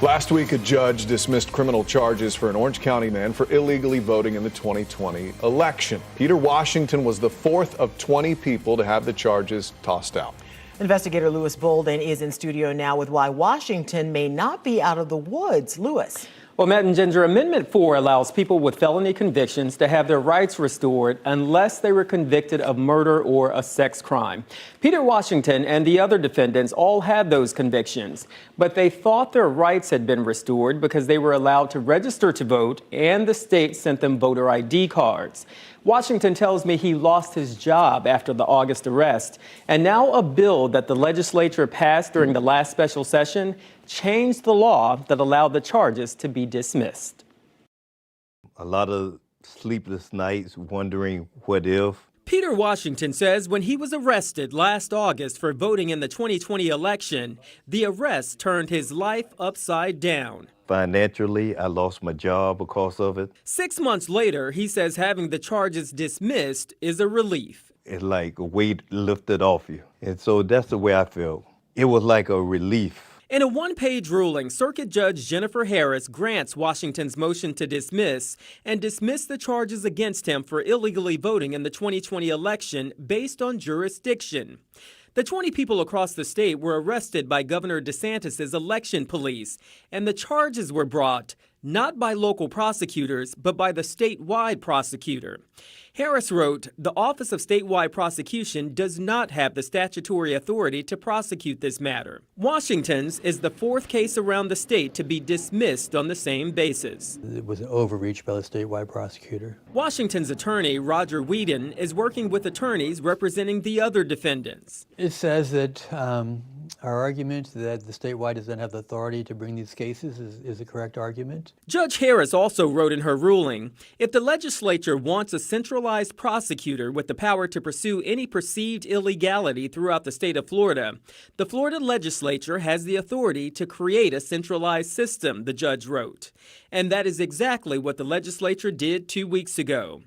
Last week, a judge dismissed criminal charges for an Orange County man for illegally voting in the 2020 election. Peter Washington was the fourth of 20 people to have the charges tossed out. Investigator Lewis Bolden is in studio now with why Washington may not be out of the woods. Lewis. Well, Matt and Ginger, Amendment 4 allows people with felony convictions to have their rights restored unless they were convicted of murder or a sex crime. Peter Washington and the other defendants all had those convictions, but they thought their rights had been restored because they were allowed to register to vote and the state sent them voter ID cards. Washington tells me he lost his job after the August arrest, and now a bill that the legislature passed during the last special session changed the law that allowed the charges to be dismissed. A lot of sleepless nights wondering what if. Peter Washington says when he was arrested last August for voting in the 2020 election, the arrest turned his life upside down. Financially, I lost my job because of it. 6 months later, he says having the charges dismissed is a relief. It's like a weight lifted off you. And so that's the way I felt. It was like a relief. In a one-page ruling, Circuit Judge Jennifer Harris grants Washington's motion to dismiss and dismiss the charges against him for illegally voting in the 2020 election based on jurisdiction. The 20 people across the state were arrested by Governor DeSantis' election police, and the charges were brought not by local prosecutors, but by the statewide prosecutor. Harris wrote, "The Office of Statewide Prosecution does not have the statutory authority to prosecute this matter." Washington's is the fourth case around the state to be dismissed on the same basis. It was an overreach by the statewide prosecutor. Washington's attorney, Roger Whedon, is working with attorneys representing the other defendants. It says that our argument that the statewide doesn't have the authority to bring these cases is a correct argument. Judge Harris also wrote in her ruling, if the legislature wants a centralized prosecutor with the power to pursue any perceived illegality throughout the state of Florida, the Florida legislature has the authority to create a centralized system, the judge wrote. And that is exactly what the legislature did 2 weeks ago.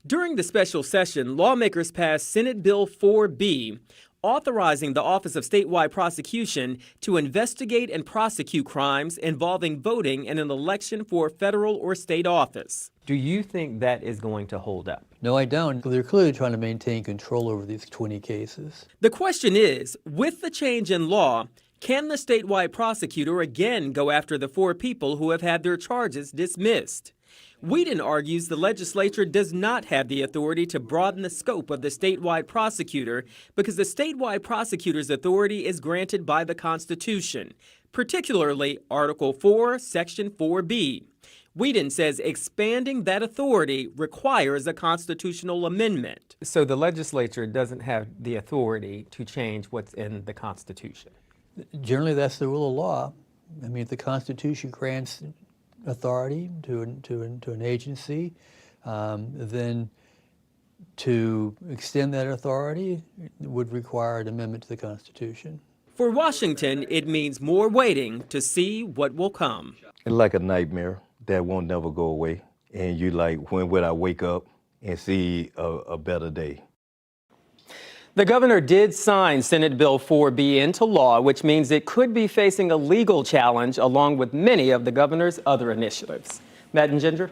During the special session, lawmakers passed Senate Bill 4B, authorizing the Office of Statewide Prosecution to investigate and prosecute crimes involving voting in an election for federal or state office. Do you think that is going to hold up? No, I don't. They're clearly trying to maintain control over these 20 cases. The question is, with the change in law, can the statewide prosecutor again go after the 4 people who have had their charges dismissed? Whedon argues the legislature does not have the authority to broaden the scope of the statewide prosecutor because the statewide prosecutor's authority is granted by the Constitution, particularly Article 4, Section 4B. Whedon says expanding that authority requires a constitutional amendment. So the legislature doesn't have the authority to change what's in the Constitution? Generally, that's the rule of law. I mean, if the Constitution grants authority to an agency, then to extend that authority would require an amendment to the Constitution. For Washington, it means more waiting to see what will come. It's like a nightmare that won't never go away. And you like, when would I wake up and see a better day? The governor did sign Senate Bill 4B into law, which means it could be facing a legal challenge along with many of the governor's other initiatives. Matt and Ginger?